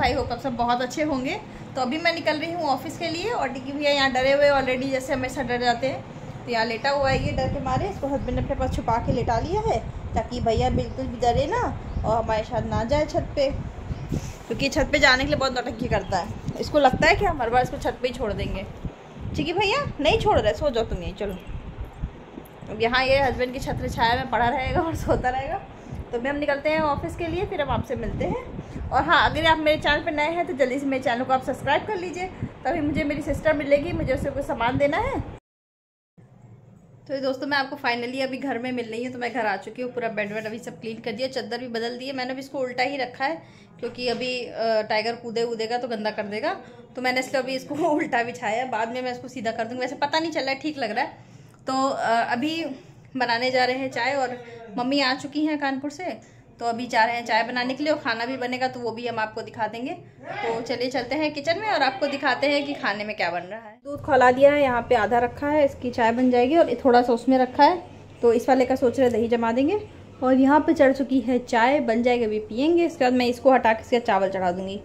भाई होप आप सब बहुत अच्छे होंगे। तो अभी मैं निकल रही हूँ ऑफिस के लिए और टिकी भैया यहाँ डरे हुए ऑलरेडी, जैसे हमेशा डर जाते हैं। तो यहाँ लेटा हुआ है ये डर के मारे, इसको हस्बैंड ने अपने पास छुपा के लेटा लिया है ताकि भैया बिल्कुल भी डरे ना और हमारे साथ ना जाए छत पे, क्योंकि छत पे जाने के लिए बहुत नौटंकी करता है। इसको लगता है कि हम हर बार इसको छत पे ही छोड़ देंगे। ठीक है भैया, नहीं छोड़ रहे, सो जाओ तुम यहीं। चलो अब यहाँ ये हस्बैंड की छत्र छाया में पड़ा रहेगा और सोता रहेगा। तो भी हम निकलते हैं ऑफिस के लिए, फिर हम आपसे मिलते हैं। और हाँ, अगर आप मेरे चैनल पर नए हैं तो जल्दी से मेरे चैनल को आप सब्सक्राइब कर लीजिए, तभी मुझे मेरी सिस्टर मिलेगी, मुझे उससे कुछ सामान देना है। तो दोस्तों मैं आपको फाइनली अभी घर में मिल रही हूँ। तो मैं घर आ चुकी हूँ, पूरा बेड वेड अभी सब क्लीन कर दिया, चादर भी बदल दी है। मैंने अभी इसको उल्टा ही रखा है क्योंकि अभी टाइगर कूदेगा तो गंदा कर देगा, तो मैंने इसलिए अभी इसको उल्टा बिछाया। बाद में मैं इसको सीधा कर दूँगी, वैसे पता नहीं चल रहा है, ठीक लग रहा है। तो अभी बनाने जा रहे हैं चाय, और मम्मी आ चुकी हैं कानपुर से, तो अभी जा रहे हैं चाय बनाने के लिए, और खाना भी बनेगा तो वो भी हम आपको दिखा देंगे। तो चलिए चलते हैं किचन में और आपको दिखाते हैं कि खाने में क्या बन रहा है। दूध खौला दिया है, यहाँ पे आधा रखा है, इसकी चाय बन जाएगी, और थोड़ा सा उसमें रखा है, तो इस वाले का सोच रहे दही जमा देंगे। और यहाँ पे चढ़ चुकी है चाय, बन जाएगी, अभी पियेंगे। इसके बाद मैं इसको हटा के इसके चावल चढ़ा दूँगी,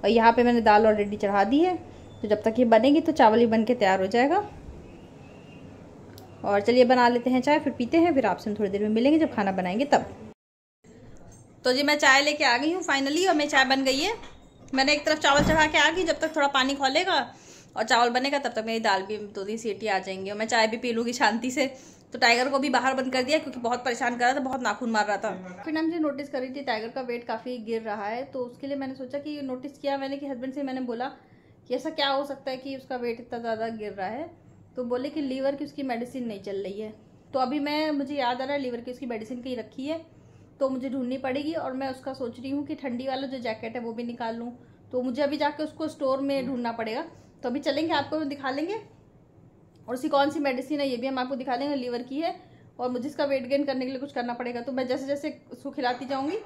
और यहाँ पर मैंने दाल ऑलरेडी चढ़ा दी है, तो जब तक ये बनेगी तो चावल ही बन के तैयार हो जाएगा। और चलिए बना लेते हैं चाय, फिर पीते हैं, फिर आपसे हम थोड़ी देर में मिलेंगे जब खाना बनाएंगे तब। तो जी मैं चाय लेके आ गई हूँ फाइनली, और मेरी चाय बन गई है। मैंने एक तरफ चावल चढ़ा के आ गई, जब तक थोड़ा पानी खौलेगा और चावल बनेगा तब तक मेरी दाल भी 2-3 सीटी आ जाएंगी, और मैं चाय भी पी लूँगी शांति से। तो टाइगर को भी बाहर बंद कर दिया क्योंकि बहुत परेशान कर रहा था, बहुत नाखून मार रहा था। फिर मुझे नोटिस कर रही थी टाइगर का वेट काफ़ी गिर रहा है, तो उसके लिए मैंने सोचा कि नोटिस किया मैंने कि हस्बैंड से मैंने बोला कि ऐसा क्या हो सकता है कि उसका वेट इतना ज़्यादा गिर रहा है। तो बोले कि लीवर की उसकी मेडिसिन नहीं चल रही है। तो अभी मुझे याद आ रहा है लीवर की उसकी मेडिसिन कहीं रखी है, तो मुझे ढूंढनी पड़ेगी। और मैं उसका सोच रही हूँ कि ठंडी वाला जो जैकेट है वो भी निकाल लूँ, तो मुझे अभी जाके उसको स्टोर में ढूंढना पड़ेगा। तो अभी चलेंगे, आपको दिखा लेंगे, और उसकी कौन सी मेडिसिन है ये भी हम आपको दिखा देंगे, लीवर की है। और मुझे इसका वेट गेन करने के लिए कुछ करना पड़ेगा, तो मैं जैसे जैसे उसको खिलाती जाऊँगी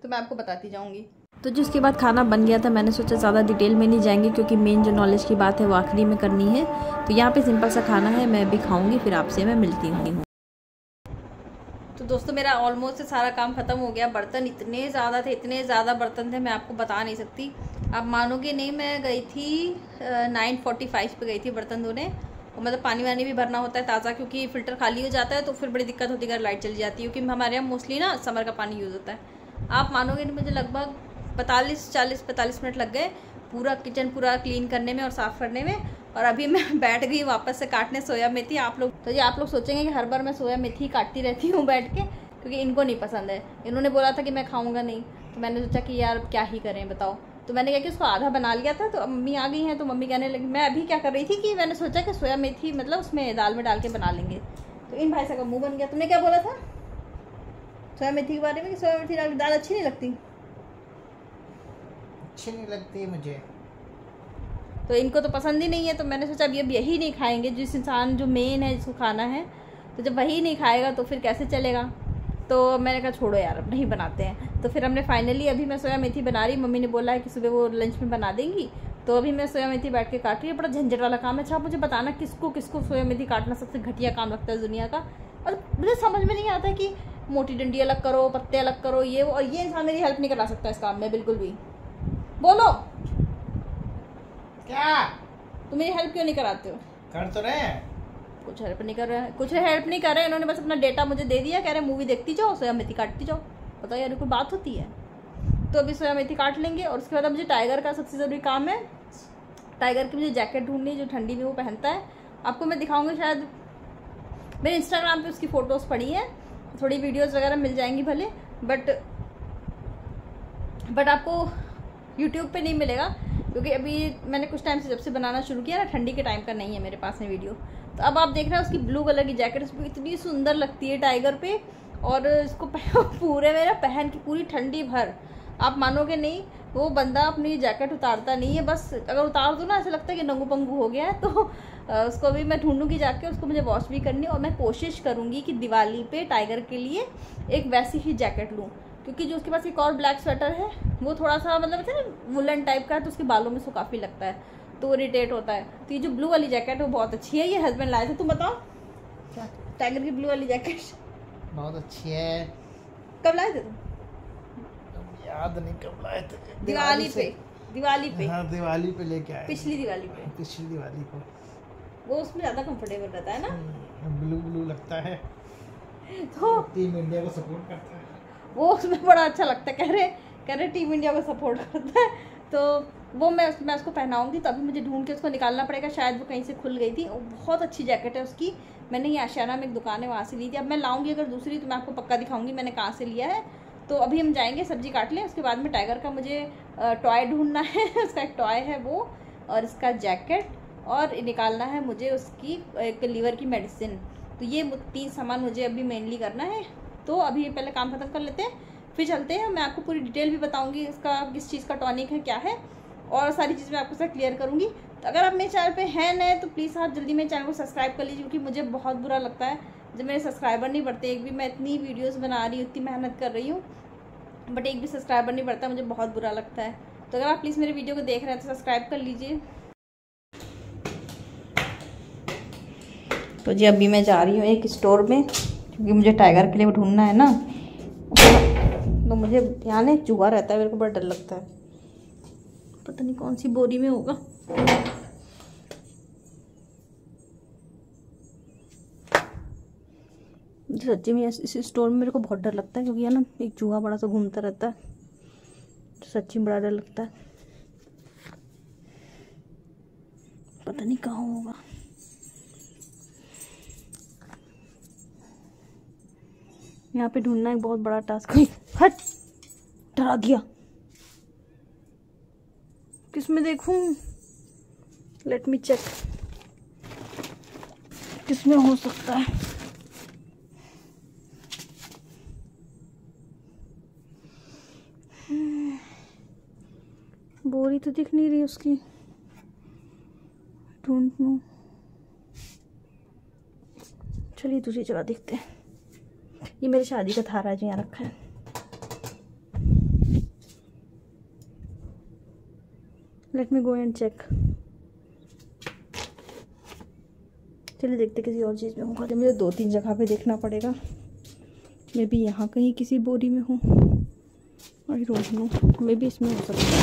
तो मैं आपको बताती जाऊँगी। तो जो उसके बाद खाना बन गया था, मैंने सोचा ज़्यादा डिटेल में नहीं जाएंगे क्योंकि मेन जो नॉलेज की बात है वो आखिरी में करनी है। तो यहाँ पे सिंपल सा खाना है, मैं भी खाऊंगी, फिर आपसे मैं मिलती हूँ। तो दोस्तों मेरा ऑलमोस्ट सारा काम खत्म हो गया। बर्तन इतने ज़्यादा थे, इतने ज़्यादा बर्तन थे, मैं आपको बता नहीं सकती। आप मानोगे नहीं, मैं गई थी 9:45 पे गई थी बर्तन धोने, और मतलब पानी वानी भी भरना होता है ताज़ा, क्योंकि फ़िल्टर खाली हो जाता है तो फिर बड़ी दिक्कत होती है अगर लाइट चली जाती है, क्योंकि हमारे यहाँ मोस्टली ना समर का पानी यूज़ होता है। आप मानोगे नहीं, मुझे लगभग 45 मिनट लग गए पूरा किचन पूरा क्लीन करने में और साफ़ करने में। और अभी मैं बैठ गई वापस से काटने सोया मेथी। आप लोग सोचेंगे कि हर बार मैं सोया मेथी काटती रहती हूँ बैठ के, क्योंकि इनको नहीं पसंद है। इन्होंने बोला था कि मैं खाऊंगा नहीं, तो मैंने सोचा कि यार क्या ही करें बताओ। तो मैंने क्या कि उसको आधा बना लिया था, तो अब मम्मी आ गई हैं तो मम्मी कहने लगी, मैं अभी क्या कर रही थी कि मैंने सोचा कि सोया मेथी मतलब उसमें दाल में डाल के बना लेंगे। तो इन भाई साहब का मुँह बन गया। तुमने क्या बोला था सोया मेथी के बारे में कि सोया मेथी डाल के दाल अच्छी नहीं लगती? अच्छी नहीं लगती मुझे, तो इनको तो पसंद ही नहीं है। तो मैंने सोचा अब यही नहीं खाएंगे, जिस इंसान जो मेन है जिसको खाना है, तो जब वही नहीं खाएगा तो फिर कैसे चलेगा। तो मैंने कहा छोड़ो यार, अब नहीं बनाते हैं। तो फिर हमने फाइनली अभी मैं सोया मेथी बना रही, मम्मी ने बोला है कि सुबह वो लंच में बना देंगी, तो अभी मैं सोया मेथी बैठ के काट रही है। बड़ा झंझट वाला काम है। अच्छा आप मुझे बताना किसको किसको सोया मेथी काटना सबसे घटिया काम लगता है दुनिया का। और मुझे समझ में नहीं आता है कि मोटी डंडी अलग करो, पत्ते अलग करो, ये वो, और ये इंसान मेरी हेल्प नहीं करा सकता इस काम में बिल्कुल भी। बोलो क्या तुम मेरी हेल्प क्यों नहीं कराते हो? कर तो रहे हैं, कुछ हेल्प नहीं कर रहे हैं, कुछ हेल्प नहीं कर रहे हैं। इन्होंने बस अपना डेटा मुझे दे दिया, कह रहे मूवी देखती जाओ, सोया मेथी काटती जाओ। बताओ यार कोई बात होती है? तो अभी सोया मेथी काट लेंगे, और उसके बाद मुझे टाइगर का सबसे ज़रूरी काम है, टाइगर की मुझे जैकेट ढूंढनी जो ठंडी में वो पहनता है। आपको मैं दिखाऊंगी, शायद मेरे इंस्टाग्राम पे उसकी फ़ोटोज़ पड़ी हैं, थोड़ी वीडियोज़ वगैरह मिल जाएंगी भले, बट आपको यूट्यूब पे नहीं मिलेगा, क्योंकि अभी मैंने कुछ टाइम से जब से बनाना शुरू किया ना, ठंडी के टाइम का नहीं है मेरे पास में वीडियो। तो अब आप देख रहे हैं उसकी ब्लू कलर की जैकेट, उसको इतनी सुंदर लगती है टाइगर पे, और इसको पूरे मेरा पहन की पूरी ठंडी भर, आप मानोगे नहीं, वो बंदा अपनी जैकेट उतारता नहीं है। बस अगर उतार दूँ ना ऐसा लगता है कि नंगू पंगू हो गया है। तो उसको भी मैं ढूंढूंगी जाके, उसको मुझे वॉश भी करनी, और मैं कोशिश करूँगी कि दिवाली पे टाइगर के लिए एक वैसी ही जैकेट लूँ, क्योंकि जो उसके पास एक और ब्लैक स्वेटर है वो थोड़ा सा मतलब ना वुलन टाइप का है, तो उसके बालों में सो काफ़ी लगता है, तो वो इरिटेट होता है। तो ये जो ब्लू वाली जैकेट है वो बहुत अच्छी है, ये हस्बैंड लाए थे। तुम बताओ क्या टाइगर की ब्लू वाली जैकेट बहुत अच्छी है। कब लाए थे तुम? याद नहीं कब लाए थे, दिवाली पे। दिवाली पे। हाँ दिवाली पे लेके आए, पिछली दिवाली पे, पिछली दिवाली को। वो उसमें ज़्यादा कंफर्टेबल रहता है ना, ब्लू ब्लू लगता है तो टीम इंडिया को सपोर्ट करता है वो उसमें बड़ा अच्छा लगता है। कह रहे टीम इंडिया को सपोर्ट करता है, तो वो मैं उसको पहनाऊंगी। तो अभी मुझे ढूंढ के उसको निकालना पड़ेगा, शायद वो कहीं से खुल गई थी। और बहुत अच्छी जैकेट है उसकी, मैंने ये आशियाना में एक दुकान है वहाँ से ली थी। अब मैं लाऊंगी अगर दूसरी तो मैं आपको पक्का दिखाऊंगी मैंने कहाँ से लिया है। तो अभी हम जाएंगे सब्जी काट लें, उसके बाद में टाइगर का मुझे टॉय ढूंढना है उसका एक टॉय है वो, और इसका जैकेट, और निकालना है मुझे उसकी एक लीवर की मेडिसिन। तो ये 3 सामान मुझे अभी मेनली करना है। तो अभी पहले काम खत्म कर लेते हैं, फिर चलते हैं। मैं आपको पूरी डिटेल भी बताऊंगी इसका किस चीज़ का टॉनिक है क्या है, और सारी चीज़ मैं आपको साथ क्लियर करूंगी। तो अगर आप मेरे चैनल पे हैं नए तो प्लीज़ आप जल्दी मेरे चैनल को सब्सक्राइब कर लीजिए, क्योंकि मुझे बहुत बुरा लगता है जब मेरे सब्सक्राइबर नहीं बढ़ते। एक भी मैं इतनी वीडियोस बना रही हूँ, इतनी मेहनत कर रही हूँ, बट एक भी सब्सक्राइबर नहीं बढ़ता, मुझे बहुत बुरा लगता है। तो अगर आप प्लीज़ मेरे वीडियो को देख रहे हैं तो सब्सक्राइब कर लीजिए। तो जी अभी मैं जा रही हूँ एक स्टोर में, क्योंकि मुझे टाइगर के लिए वो ढूंढना है ना। तो मुझे यहाँ ना चूहा रहता है, मेरे को बड़ा डर लगता है, पता नहीं कौन सी बोरी में होगा। सच्ची में इस स्टोर में मेरे को बहुत डर लगता है, क्योंकि है ना एक चूहा बड़ा सा घूमता रहता है, तो सच्ची में बड़ा डर लगता है। पता नहीं कहाँ होगा। यहाँ पे ढूंढना एक बहुत बड़ा टास्क है। हट, डरा दिया। किसमें देखूं? लेट मी चेक किसमें हो सकता है। बोरी तो दिख नहीं रही उसकी, ढूंढूं। चलिए दूसरी जगह देखते हैं। ये मेरी शादी का थारा है जो यहाँ रखा है। Let me go and check. चलिए देखते किसी और चीज़ में होगा। तो मुझे 2-3 जगह पे देखना पड़ेगा। मे बी यहाँ कहीं किसी बोरी में हो, I don't know, may be इसमें हो सकता है।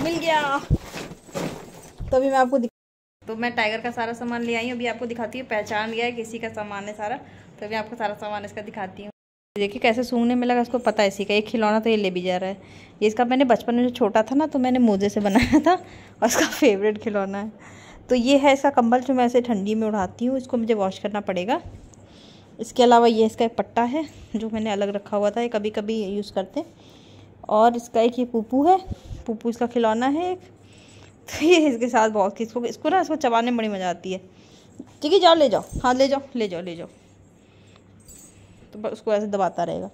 मिल गया। तो अभी मैं आपको तो मैं टाइगर का सारा सामान ले आई हूँ, अभी आपको दिखाती हूँ। पहचान गया है किसी का सामान है सारा, तो अभी आपको सारा सामान इसका दिखाती हूँ। देखिए कैसे सूंघने में लगा, इसको पता है इसी का। एक खिलौना तो ये ले भी जा रहा है। ये इसका मैंने बचपन में जो छोटा था ना, तो मैंने मोजे से बनाया था, और इसका फेवरेट खिलौना है। तो ये है इसका कंबल जो मैं ऐसे ठंडी में उड़ाती हूँ, इसको मुझे वॉश करना पड़ेगा। इसके अलावा ये इसका एक पट्टा है जो मैंने अलग रखा हुआ था, ये कभी कभी यूज़ करते। और इसका एक ये पूपू है, पूपू इसका खिलौना है एक। तो ये इसके साथ बहुत इसको ना इसको चबाने में बड़ी मज़ा आती है। ठीक है, जाओ ले जाओ, हाँ ले जाओ ले जाओ ले जाओ। तो उसको ऐसे दबाता रहेगा।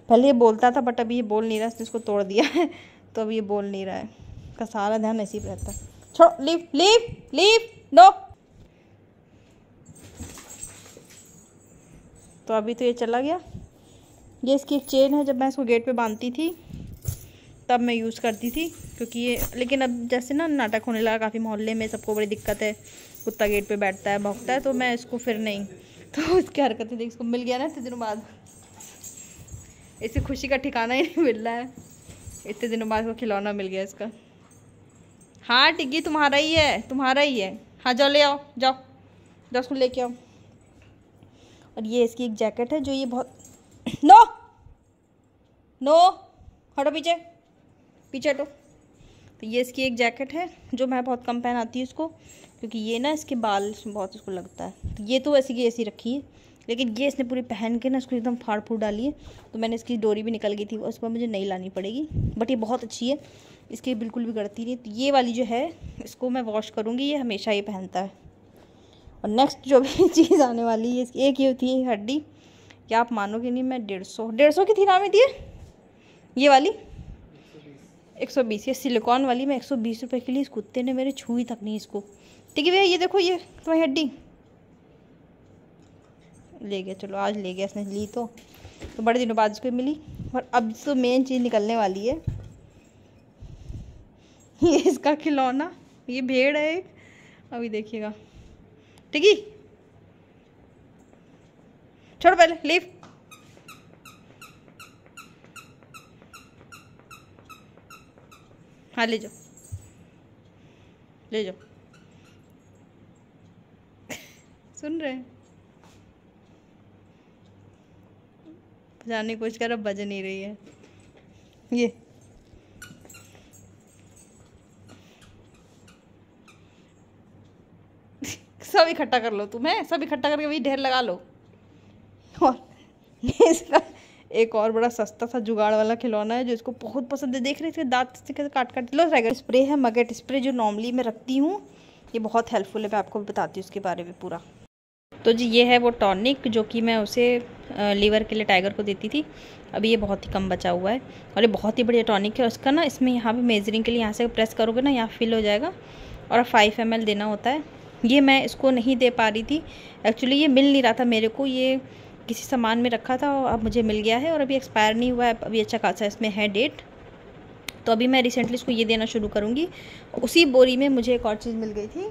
पहले ये बोलता था, बट अभी ये बोल नहीं रहा, इसने इसको तोड़ दिया है, तो अभी ये बोल नहीं रहा है। इसका सारा ध्यान ऐसे ही रहता है। छोड़ो, लीव लीव लीव, नो। तो अभी तो ये चला गया। ये इसकी एक चेन है, जब मैं इसको गेट पे बांधती थी तब मैं यूज़ करती थी, क्योंकि ये, लेकिन अब जैसे ना नाटक होने लगा काफ़ी मोहल्ले में, सबको बड़ी दिक्कत है, कुत्ता गेट पे बैठता है भौंकता है, तो मैं इसको फिर नहीं। तो इसकी हरकतें देख, इसको मिल गया ना इतने दिनों बाद, इसे खुशी का ठिकाना ही नहीं मिल रहा है। इतने दिनों बाद इसको खिलौना मिल गया इसका। हाँ टिग्गी तुम्हारा ही है, तुम्हारा ही है। हाँ जाओ ले आओ, जाओ जाओ उसको लेके आओ। और ये इसकी एक जैकेट है जो ये बहुत नो नो, हटो पीछे पीछे हटो। तो ये इसकी एक जैकेट है जो मैं बहुत कम पहनाती हूँ इसको, क्योंकि ये ना इसके बाल बहुत इसको लगता है। तो ये तो ऐसी की ऐसी रखी है, लेकिन ये इसने पूरी पहन के ना इसको एकदम फाड़ फूड़ डाली है। तो मैंने इसकी डोरी भी निकल गई थी, उस पर मुझे नई लानी पड़ेगी, बट ये बहुत अच्छी है, इसकी बिल्कुल भी गड़ती नहीं। तो ये वाली जो है इसको मैं वॉश करूँगी, ये हमेशा ये पहनता है। और नेक्स्ट जो भी चीज़ आने वाली है, इसकी एक ये थी हड्डी, क्या आप मानोगे नहीं, मैं 150 की थी ना में दिए, ये वाली 120, ये सिलिकॉन वाली मैं 120 रुपये के लिए, इस कुत्ते ने मेरे छुई तक नहीं इसको। ठीक है भैया, ये देखो ये तुम्हारी हड्डी ले गया। चलो आज ले गया, इसने ली तो बड़े दिनों बाद इसको मिली। और अब तो मेन चीज़ निकलने वाली है, ये इसका खिलौना, ये भेड़ है एक, अभी देखिएगा। ठीक है, छोड़ पहले, लीव। हाँ ले जाओ, ले जाओ। सुन रहे हैं? बजाने की कोशिश कर रहा, बज नहीं रही है ये। सब इकट्ठा कर लो तुम्हें, सब इकट्ठा करके वही ढेर लगा लो। और इसका एक और बड़ा सस्ता सा जुगाड़ वाला खिलौना है जो इसको बहुत पसंद है। देख रहे थे दांत से कैसे काट काट लो। टाइगर स्प्रे है, मगेट स्प्रे, जो नॉर्मली मैं रखती हूँ। ये बहुत हेल्पफुल है, मैं आपको बताती हूँ उसके बारे में पूरा। तो जी ये है वो टॉनिक जो कि मैं उसे लीवर के लिए टाइगर को देती थी। अभी ये बहुत ही कम बचा हुआ है और ये बहुत ही बढ़िया टॉनिक है। उसका ना इसमें यहाँ पे मेजरिंग के लिए यहाँ से प्रेस करोगे ना, यहाँ फिल हो जाएगा और 5 ml देना होता है। ये मैं इसको नहीं दे पा रही थी एक्चुअली, ये मिल नहीं रहा था मेरे को, ये किसी सामान में रखा था और अब मुझे मिल गया है और अभी एक्सपायर नहीं हुआ है, अभी अच्छा खासा इसमें है डेट। तो अभी मैं रिसेंटली इसको ये देना शुरू करूँगी। उसी बोरी में मुझे एक और चीज़ मिल गई थी,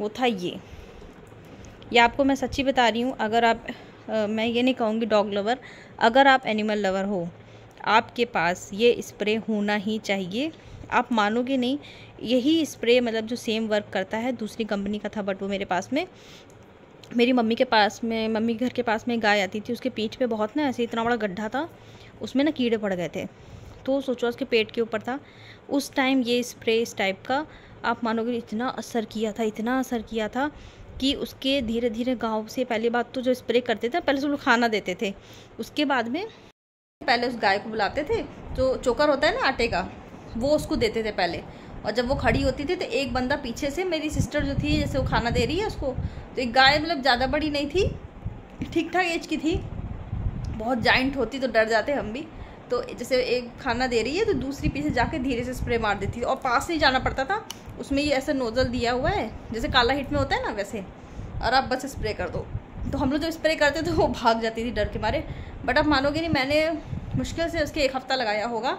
वो था ये आपको मैं सच्ची बता रही हूँ। अगर आप मैं ये नहीं कहूँगी डॉग लवर, अगर आप एनिमल लवर हो, आपके पास ये स्प्रे होना ही चाहिए। आप मानोगे नहीं, यही स्प्रे मतलब जो सेम वर्क करता है, दूसरी कंपनी का था बट वो मेरे पास में, मेरी मम्मी के पास में, मम्मी के घर के पास में गाय आती थी, उसके पीठ पे बहुत ना ऐसे इतना बड़ा गड्ढा था, उसमें ना कीड़े पड़ गए थे। तो सोचो उसके पेट के ऊपर था। उस टाइम ये स्प्रे इस टाइप का, आप मानोगे इतना असर किया था, इतना असर किया था कि उसके धीरे धीरे गाँव से, पहली बात तो जो स्प्रे करते थे पहले सब लोग खाना देते थे, उसके बाद में पहले उस गाय को बुलाते थे, जो चोकर होता है ना आटे का, वो उसको देते थे पहले। और जब वो खड़ी होती थी तो एक बंदा पीछे से, मेरी सिस्टर जो थी, जैसे वो खाना दे रही है उसको, तो एक गाय मतलब ज़्यादा बड़ी नहीं थी, ठीक ठाक एज की थी। बहुत जाइंट होती तो डर जाते हम भी। तो जैसे एक खाना दे रही है तो दूसरी पीछे जाके धीरे से स्प्रे मार देती थी और पास नहीं जाना पड़ता था। उसमें ये ऐसा नोजल दिया हुआ है जैसे काला हिट में होता है ना वैसे, और आप बस स्प्रे कर दो। तो हम लोग जब स्प्रे करते थे वो भाग जाती थी डर के मारे। बट आप मानोगे नहीं, मैंने मुश्किल से उसके 1 हफ्ता लगाया होगा,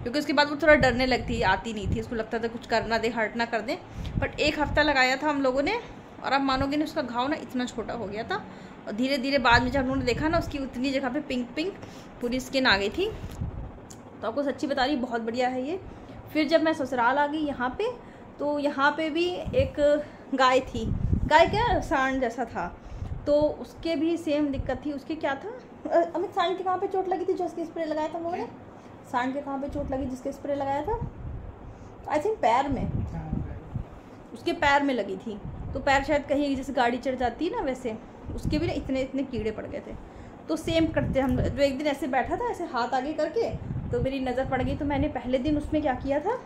क्योंकि उसके बाद वो थोड़ा डरने लगती, आती नहीं थी, उसको लगता था कुछ करना दे, हर्ट ना कर दे। बट 1 हफ्ता लगाया था हम लोगों ने, और आप मानोगे नहीं उसका घाव ना इतना छोटा हो गया था। और धीरे धीरे बाद में जब हम लोगों ने देखा ना, उसकी उतनी जगह पे पिंक पिंक पूरी स्किन आ गई थी। तो आपको सच्ची बता रही, बहुत बढ़िया है ये। फिर जब मैं ससुराल आ गई यहाँ पे, तो यहाँ पे भी एक गाय थी, गाय क्या सांड जैसा था, तो उसके भी सेम दिक्कत थी। उसके क्या था, अमित सांड के कहाँ पे चोट लगी थी जो उसके स्प्रे लगाया था हम लोगों ने? सांड के कहाँ पे चोट लगी जिसके स्प्रे लगाया था? आई थिंक पैर में, उसके पैर में लगी थी। तो पैर शायद कहीं जैसे गाड़ी चढ़ जाती है ना, वैसे उसके भी ना इतने इतने कीड़े पड़ गए थे। तो सेम करते हम, जो एक दिन ऐसे बैठा था ऐसे हाथ आगे करके, तो मेरी नज़र पड़ गई। तो मैंने पहले दिन उसमें क्या किया था,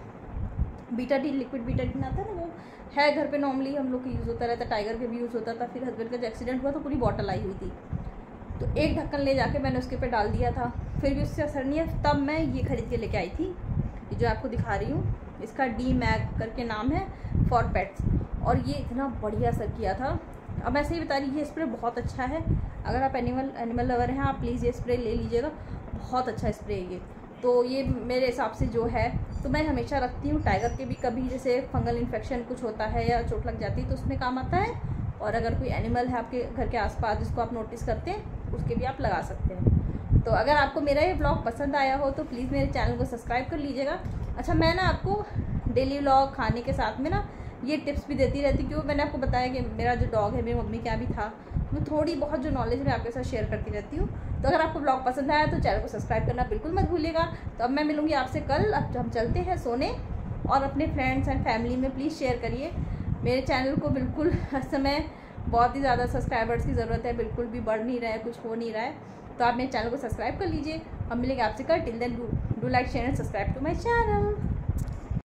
बीटाडीन, लिक्विड बीटाडीन आता है ना, वो है घर पे नॉर्मली हम लोग यूज़ होता रहता, टाइगर के भी यूज़ होता था। फिर हस्बैंड का जो एक्सीडेंट हुआ तो पूरी बॉटल आई हुई थी, तो एक ढक्कन ले जाके मैंने उसके पे डाल दिया था। फिर भी उससे असर नहीं है। तब मैं ये खरीद के लेके आई थी, ये जो आपको दिखा रही हूँ, इसका डी मैग करके नाम है, फॉर पेट्स। और ये इतना बढ़िया असर किया था। अब ऐसे ही बता रही, ये स्प्रे बहुत अच्छा है। अगर आप एनिमल लवर हैं, आप प्लीज़ ये स्प्रे ले लीजिएगा, बहुत अच्छा स्प्रे है ये। तो ये मेरे हिसाब से जो है, तो मैं हमेशा रखती हूँ। टाइगर के भी कभी जैसे फंगल इन्फेक्शन कुछ होता है या चोट लग जाती है तो उसमें काम आता है। और अगर कोई एनिमल है आपके घर के आसपास जिसको आप नोटिस करते हैं, उसके भी आप लगा सकते हैं। तो अगर आपको मेरा ये ब्लॉग पसंद आया हो तो प्लीज़ मेरे चैनल को सब्सक्राइब कर लीजिएगा। अच्छा, मैं ना आपको डेली व्लॉग खाने के साथ में ना ये टिप्स भी देती रहती, क्यों मैंने आपको बताया कि मेरा जो डॉग है मेरी मम्मी के यहाँ भी था, मैं थोड़ी बहुत जो नॉलेज मैं आपके साथ शेयर करती रहती हूँ। तो अगर आपको ब्लॉग पसंद आया तो चैनल को सब्सक्राइब करना बिल्कुल मत भूलिएगा। तो अब मैं मिलूँगी आपसे कल। अब हम चलते हैं सोने, और अपने फ्रेंड्स एंड फैमिली में प्लीज़ शेयर करिए। मेरे चैनल को बिल्कुल इस समय बहुत ही ज़्यादा सब्सक्राइबर्स की ज़रूरत है, बिल्कुल भी बढ़ नहीं रहा है, कुछ हो नहीं रहा है। तो आप मेरे चैनल को सब्सक्राइब कर लीजिए। हम मिलेंगे आपसे कल। Till then do like, share and subscribe to my channel.